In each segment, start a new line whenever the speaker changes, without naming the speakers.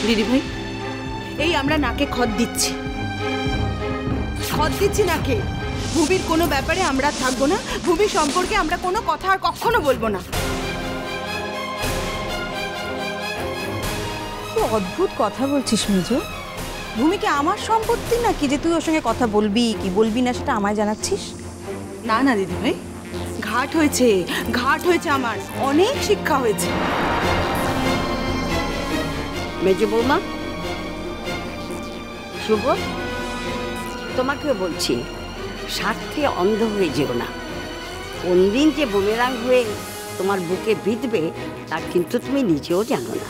দিদি ভাই, এই আমরা নাকে খত দিচ্ছি নাকে। ভূমির কোনো ব্যাপারে আমরা থাকবো না, ভূমি সম্পর্কে আমরা কোনো কথা আর কখনো বলবো না।
কি অদ্ভুত কথা বলছিস মেজো। ভূমিকে আমার সম্পত্তি নাকি যে তুই ওর সঙ্গে কথা বলবি কি বলবি না সেটা আমায় জানাচ্ছিস?
না না দিদি ভাই, ঘাট হয়েছে আমার, অনেক শিক্ষা হয়েছে।
মেজো বৌমা, শুভ, তোমাকেও বলছি স্বার্থে অন্ধ হয়ে যেও না। কোন দিন যে বুমেরাং হয়ে তোমার বুকে বিঁধবে তা কিন্তু তুমি নিজেও জানো না।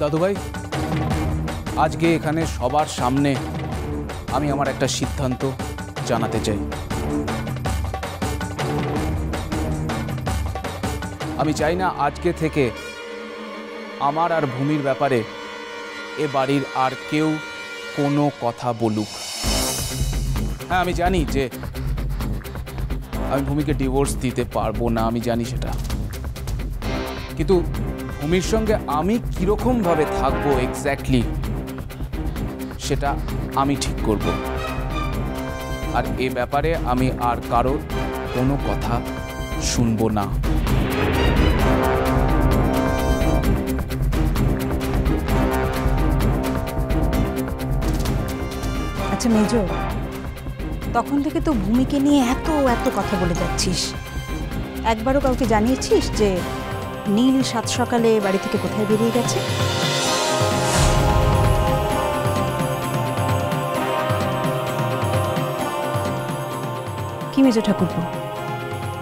দাদুভাই, আজকে এখানে সবার সামনে আমি আমার একটা সিদ্ধান্ত জানাতে চাই। আমি চাই না আজকে থেকে আমার আর ভূমির ব্যাপারে এ বাড়ির আর কেউ কোনো কথা বলুক। হ্যাঁ, আমি জানি যে আমি ভূমিকে ডিভোর্স দিতে পারবো না, আমি জানি সেটা, কিন্তু ভূমির সঙ্গে আমি কীরকমভাবে থাকবো এক্স্যাক্টলি সেটা আমি ঠিক করব। আর এ ব্যাপারে আমি আর কারোর কোনো কথা শুনবো না।
আচ্ছা মেজো, তখন থেকে তো ভূমিকে নিয়ে এত এত কথা বলে যাচ্ছিস, একবারও কাউকে জানিয়েছিস যে নীল সাত সকালে বাড়ি থেকে কোথায় বেরিয়ে গেছে? কি মেজো ঠাকুরপো,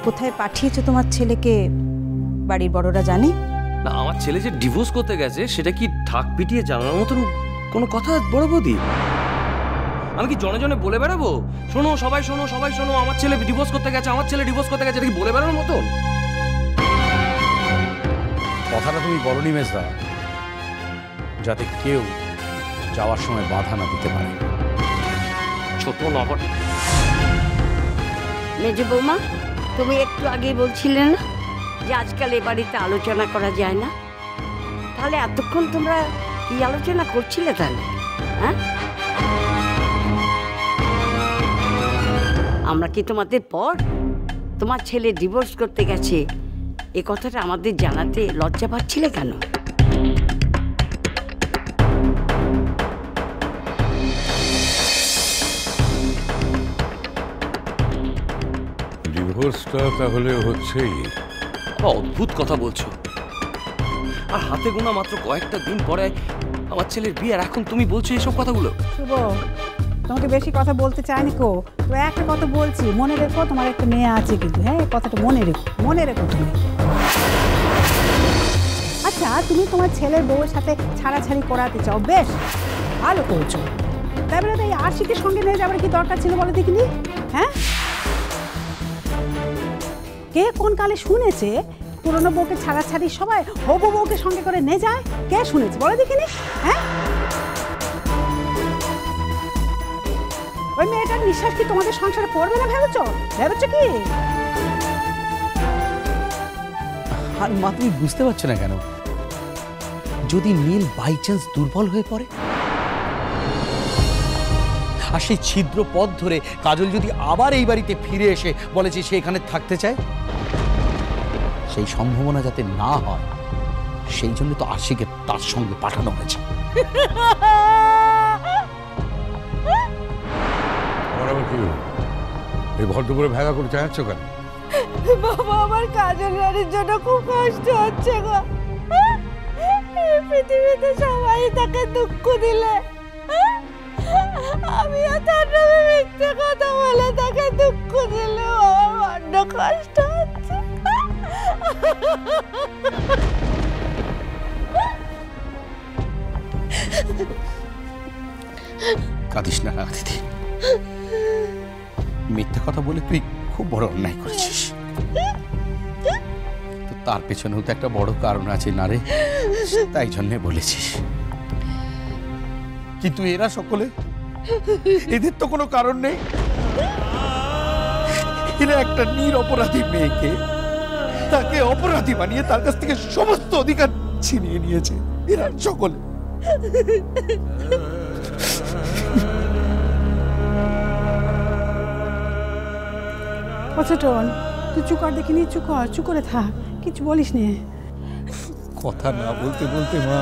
কোথায় পাঠিয়েছো তোমার ছেলেকে বাড়ির বড়রা জানে?
না, আমার ছেলে যে ডিভোর্স করতে গেছে সেটা কি ঢাক পিটিয়ে জানানোর মতন কোনো কথা বড় বৌদি? আমি কি জনে জনে বলে বেড়াবো শোনো সবাই শোনো সবাই শোনো আমার ছেলে ডিভোর্স করতে গেছে, আমার ছেলে ডিভোর্স করতে গেছে, এটা কি বলে বেড়ানোর মতন?
কথাটা তুমি বলনি মেজদা, যাতে কেউ যাওয়ার সময় বাধা না দিতে পারে।
ছোট নবট।
মেজো বৌমা, তুমি একটু আগেই বলছিলে না যে আজকাল এ বাড়িতে আলোচনা করা যায় না? তাহলে এতক্ষণ তোমরা কি আলোচনা করছিলে তাহলে? হ্যাঁ, আমরা কি তোমাদের পর? তোমার ছেলে ডিভোর্স করতে গেছে এ কথাটা আমাদের জানাতে লজ্জা পাচ্ছিলে কেন?
ডিভোর্সটা তাহলে হচ্ছেই?
অদ্ভুত কথা বলছো। আর হাতে গোনা মাত্র কয়েকটা দিন পরে আমার ছেলের বিয়ে, আর এখন তুমি বলছো এইসব কথাগুলো?
শুভ, তোমাকে বেশি কথা বলতে চাইনি কো, তো একটা কথা বলছি, মনে রেখো তোমার একটা মেয়ে আছে কিন্তু, হ্যাঁ এই কথাটা মনে রেখো তুমি। আচ্ছা, তুমি তোমার ছেলের বউয়ের সাথে ছাড়াছাড়ি করাতে চাও, বেশ ভালো করছো। তারপরে এই আশিকের সঙ্গে নিয়ে যাবার কি দরকার ছিল বলো দেখিনি? হ্যাঁ, কে কোন কালে শুনেছে পুরনো বউকে ছাড়াছাড়ি সবাই হবু বউকে সঙ্গে করে নিয়ে যায়? কে শুনেছে বলো দেখিনি? হ্যাঁ, ওই মেয়েটার নিঃশ্বাস কি তোমাদের সংসারে পড়বে না ভেবেছো কি?
আর মা, তুমি বুঝতে পারছো না কেন? যদি নীল বাই চান্স দুর্বল হয়ে পড়ে আর সেই ছিদ্র পথ ধরে কাজল যদি আবার এই বাড়িতে ফিরে এসে বলে যে সে এখানে থাকতে চায়, সেই সম্ভাবনা যাতে না হয় সেই জন্য তো আশিকে তার সঙ্গে পাঠানো হয়েছে।
এই ভদ্র করে ভেগা করে চাইছো কেন?
বাবা, আমার কাজল রানীর জন্য খুব কষ্ট হচ্ছে গো। পৃথিবীতে সবাই তাকে দুঃখ দিলে আমিও তার নামে মিথ্যে কথা বলে তাকে দুঃখ দিলে আমার বড্ড কষ্ট হচ্ছে।
কাঁদিস না দিদি, মিথ্যে কথা বলে তুই খুব বড় অন্যায় করেছিস। তো তার পেছনেও তো একটা বড় কারণ আছে না রে, তাই জন্যে বলেছিস। কিন্তু এরা সকলে, এদের তো কোনো কারণ নেই। এরা একটা নিরপরাধী মেয়েকে তাকে অপরাধী বানিয়ে তার কাছ থেকে সমস্ত অধিকার ছিনিয়ে নিয়েছে এরা সকলে।
ছোটন, তুই চুপ কর দেখিনি, চুপ করে থাক, কিছু বলিস নে।
কথা না বলতে বলতে মা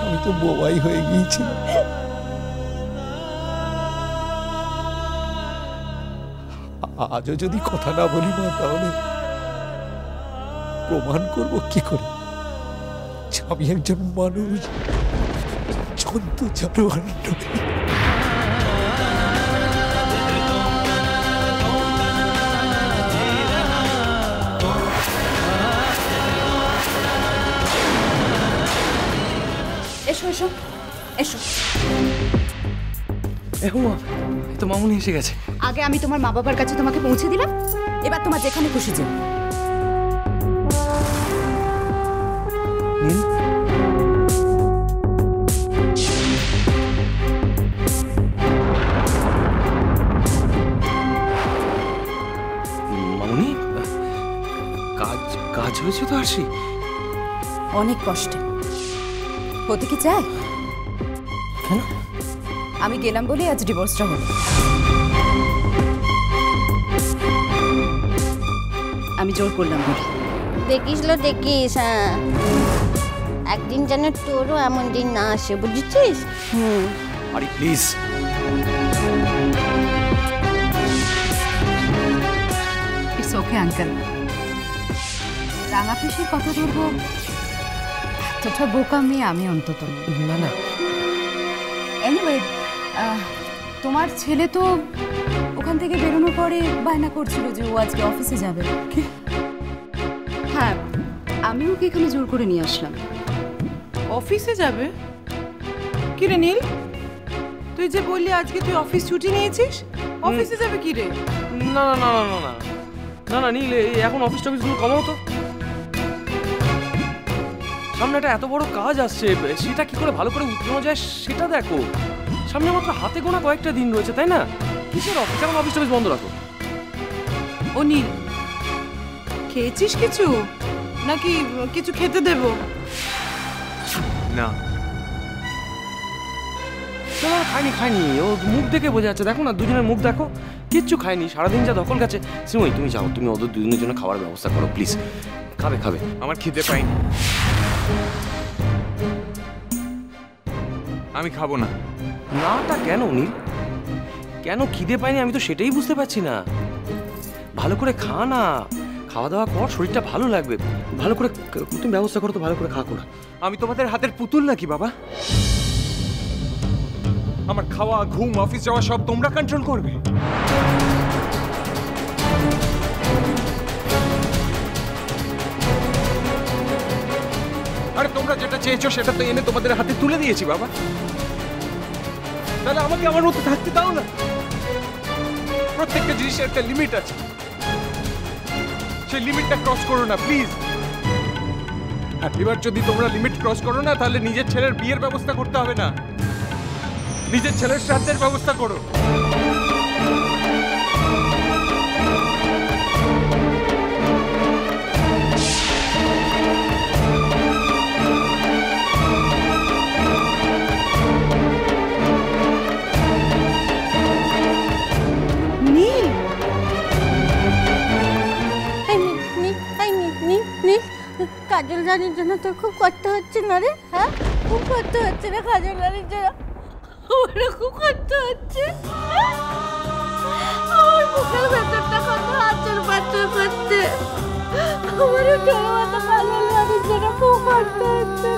আমি তো বোবাই হয়ে গিয়েছিলাম। আজও যদি কথা না বলি মা, তাহলে প্রমাণ করব কি করে আমি একজন মানুষ, জন্তু জানোয়ার নই।
এসো এসো এসো।
তো মামুনি এসে গেছে।
আগে আমি তোমার মা বাবার কাছে তোমাকে পৌঁছে দিলাম, এবার তোমার যেখানে খুশি যাও।
মামুনি কাজ হয়েছে তো আরশি?
অনেক কষ্টে। হতে কি চায়?
কেন?
আমি গেলাম বলে আজ ডিভোর্সটা হলো। আমি জোর করলাম বলে।
দেখিস হ্যাঁ, একদিন যেন তোরও এমন দিন না আসে, বুঝেছিস?
আরে প্লিজ।
It's okay uncle. রাঙা পিসির কথা ধরবো এতটা বোকা মেয়ে আমি অন্তত
না না।
এনিওয়ে, তোমার ছেলে তো ওখান থেকে বেরোনোর পরে বায়না করছিল যে ও আজকে অফিসে যাবে।
কি?
হ্যাঁ, আমি ওকে এখানে জোর করে নিয়ে আসলাম।
অফিসে যাবে? কি রে নীল, তুই যে বললি আজকে তুই অফিস ছুটি নিয়েছিস, অফিসে যাবে কি রে?
না না না না না না না নীল, এখন অফিস টফিসগুলো কমাও তো। সামনে একটা এত বড় কাজ আসছে, সেটা কি করে ভালো করে উঠানো যায় সেটা দেখো। সামনে মাত্র হাতে গোনা কয়েকটা দিন রয়েছে, তাই না? কিসের অফিস? এখন অফিস টফিস বন্ধ রাখো।
ও নীল, খেয়েছিস কিছু নাকি কিছু খেতে দেব?
না খাইনি। ও মুখ দেখে বোঝা যাচ্ছে, দেখো না দুজনের মুখ দেখো, কিচ্ছু খায়নি। সারাদিন যা দখল গেছে। শ্রীময়ী তুমি যাও, তুমি ওদের দুজনের জন্য খাবার ব্যবস্থা করো প্লিজ। খাবে
আমার খিদে পাইনি, আমি খাবো না।
নাটা কেন নীল? কেন খিদে পাইনি আমি তো সেটাই বুঝতে পারছি না। ভালো করে খা না, খাওয়া দাওয়া কর, শরীরটা ভালো লাগবে। ভালো করে তুমি ব্যবস্থা করো তো, ভালো করে খা করো।
আমি তোমাদের হাতের পুতুল নাকি বাবা? আমার খাওয়া, ঘুম, অফিস যাওয়া সব তোমরা কন্ট্রোল করবে? আরে তোমরা যেটা চেয়েছো সেটা তো এনে তোমাদের হাতে তুলে দিয়েছি বাবা, তাহলে আমাকে আমার মতো থাকতে দাও না। প্রত্যেকটা জিনিসের একটা লিমিট আছে, সেই লিমিটটা ক্রস করো না প্লিজ। আর এবার যদি তোমরা লিমিট ক্রস করো না, তাহলে নিজের ছেলের বিয়ের ব্যবস্থা করতে হবে না, নিজের ছেলের শ্রাদ্ধের ব্যবস্থা করো।
কাজল রানীর জন্য তোর খুব কষ্ট হচ্ছে না রে? হ্যাঁ, খুব কষ্ট হচ্ছে না কাজল রানীর জন্য? আমারও খুব কষ্ট হচ্ছে। আমার বুকের ভেতরটা কত আচর পাচর করছে। আমারও ছোট মতো কাজল রানীর জন্য খুব কষ্ট হচ্ছে।